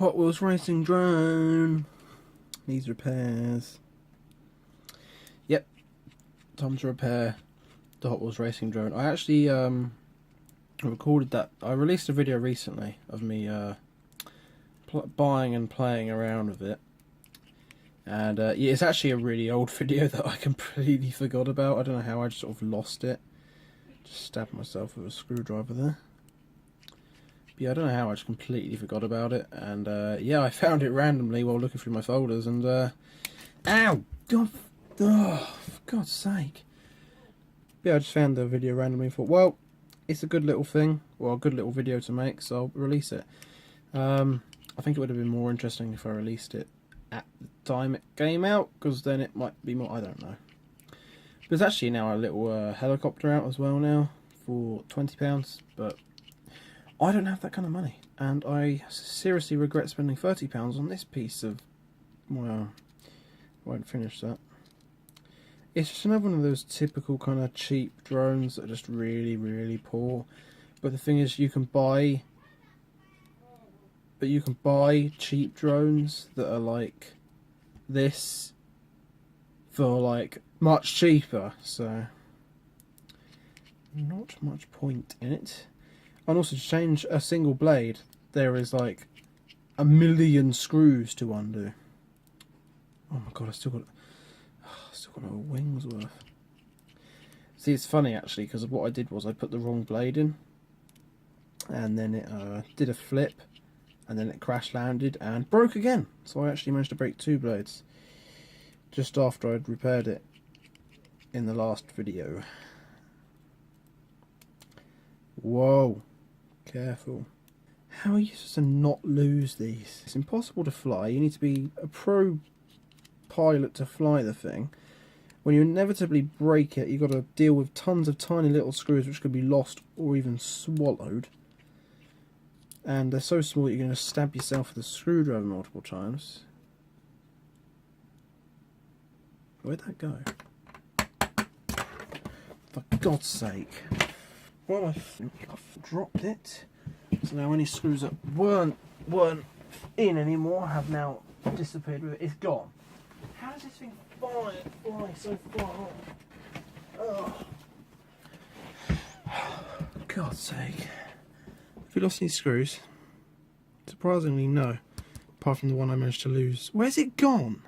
Hot Wheels racing drone needs repairs. Yep, time to repair the Hot Wheels racing drone. I actually recorded that. I released a video recently of me buying and playing around with it, and yeah, it's actually a really old video that I completely forgot about. I don't know how I just sort of lost it. Just stabbed myself with a screwdriver there. But yeah, I don't know how I just completely forgot about it, and yeah, I found it randomly while looking through my folders, and ow! God, oh, for God's sake! Yeah, I just found the video randomly and thought, well, it's a good little thing, well, a good little video to make, so I'll release it. I think it would have been more interesting if I released it at the time it came out, because then it might be more, I don't know. There's actually now a little helicopter out as well now for £20, but I don't have that kind of money, and I seriously regret spending £30 on this piece of, well, I won't finish that. It's just another one of those typical kind of cheap drones that are just really, really poor. But the thing is, you can buy cheap drones that are like this for like much cheaper, so not much point in it. And also, to change a single blade, there is like a million screws to undo. Oh my god, I still got no wings worth. See, it's funny actually, because what I did was I put the wrong blade in, and then it did a flip, and then it crash landed and broke again. So I actually managed to break two blades just after I'd repaired it in the last video. Whoa, careful. How are you supposed to not lose these? It's impossible to fly. You need to be a pro pilot to fly the thing. When you inevitably break it, you've got to deal with tons of tiny little screws which could be lost or even swallowed. And they're so small that you're going to stab yourself with a screwdriver multiple times. Where'd that go? For God's sake. Well, I've dropped it. So now any screws that weren't in anymore have now disappeared with it. It's gone. How does this thing fly so far off? Oh. God's sake. Have you lost any screws? Surprisingly, no. Apart from the one I managed to lose. Where's it gone?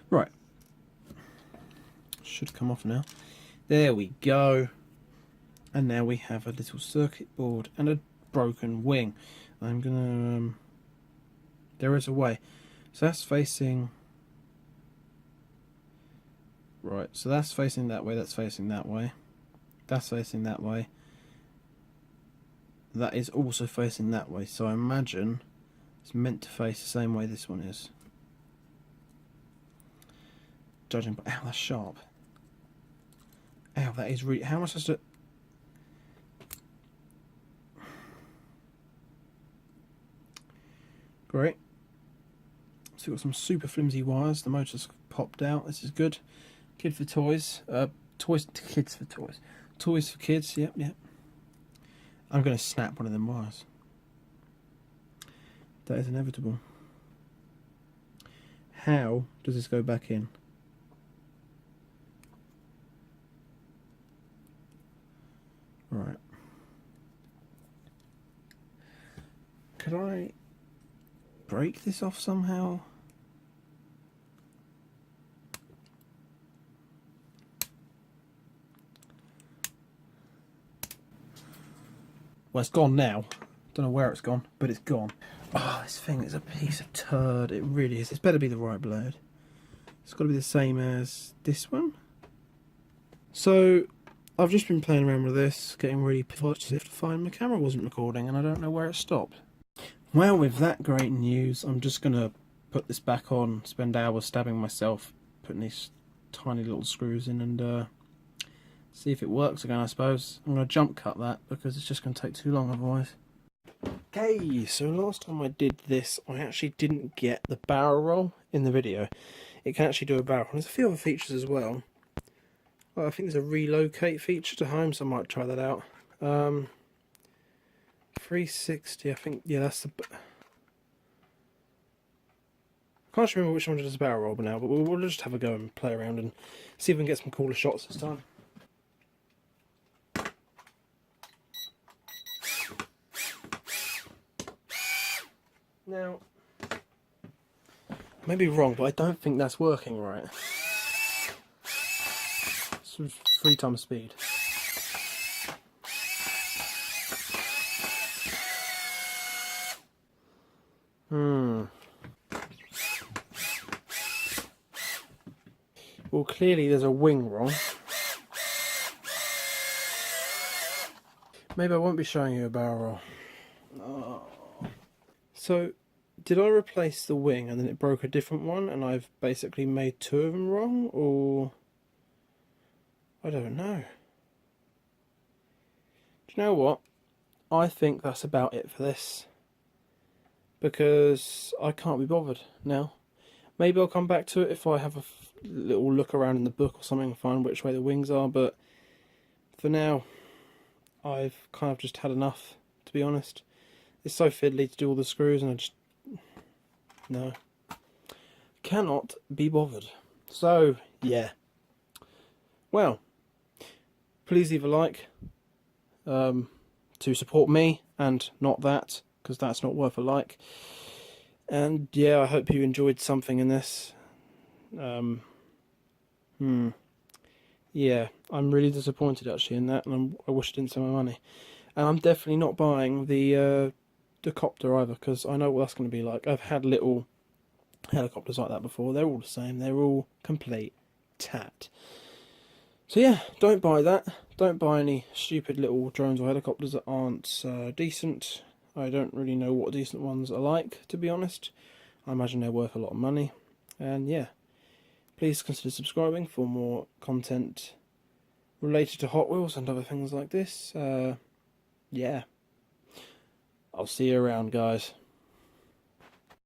Right. Should come off now. There we go. And now we have a little circuit board and a broken wing. I'm gonna... there is a way. So that's facing... right, so that's facing that way, that's facing that way. That's facing that way. That is also facing that way. So I imagine it's meant to face the same way this one is. Judging by... ow, that's sharp. Ow, that is really... how am I supposed to... great. So we've got some super flimsy wires. The motor's popped out. This is good. Kid for toys. Kids for toys. Toys for kids. Yep, yep. I'm going to snap one of them wires. That is inevitable. How does this go back in? Right. Could I break this off somehow? Well, it's gone now. Don't know where it's gone, but it's gone. Oh, this thing is a piece of turd. It really is. It's better be the right blade. It's got to be the same as this one. So, I've just been playing around with this, getting really positive to find my camera wasn't recording, and I don't know where it stopped. Well, with that great news, I'm just going to put this back on, spend hours stabbing myself, putting these tiny little screws in, and see if it works again, I suppose. I'm going to jump cut that, because it's just going to take too long otherwise. Okay, so last time I did this, I actually didn't get the barrel roll in the video. It can actually do a barrel. There's a few other features as well. Well, I think there's a relocate feature to home, so I might try that out. 360, I think, yeah, that's the... Can't remember which one does barrel roll now, but we'll just have a go and play around and see if we can get some cooler shots this time. Now, I may be wrong, but I don't think that's working right. So 3 times speed. Well, clearly there's a wing wrong. Maybe I won't be showing you a barrel roll. Oh. So, did I replace the wing and then it broke a different one and I've basically made 2 of them wrong? Or... I don't know. Do you know what? I think that's about it for this. Because I can't be bothered now. Maybe I'll come back to it if I have a little look around in the book or something and find which way the wings are, but for now I've kind of just had enough, to be honest. It's so fiddly to do all the screws and I just... no. Cannot be bothered. So, yeah. Well, please leave a like to support me and not that, because that's not worth a like. And yeah, I hope you enjoyed something in this. Yeah, I'm really disappointed actually in that, and I wish I didn't spend my money. And I'm definitely not buying the copter either, because I know what that's going to be like. I've had little helicopters like that before. They're all the same. They're all complete tat. So yeah, don't buy that. Don't buy any stupid little drones or helicopters that aren't decent. I don't really know what decent ones are like, to be honest. I imagine they're worth a lot of money. And yeah, please consider subscribing for more content related to Hot Wheels and other things like this. Yeah, I'll see you around, guys.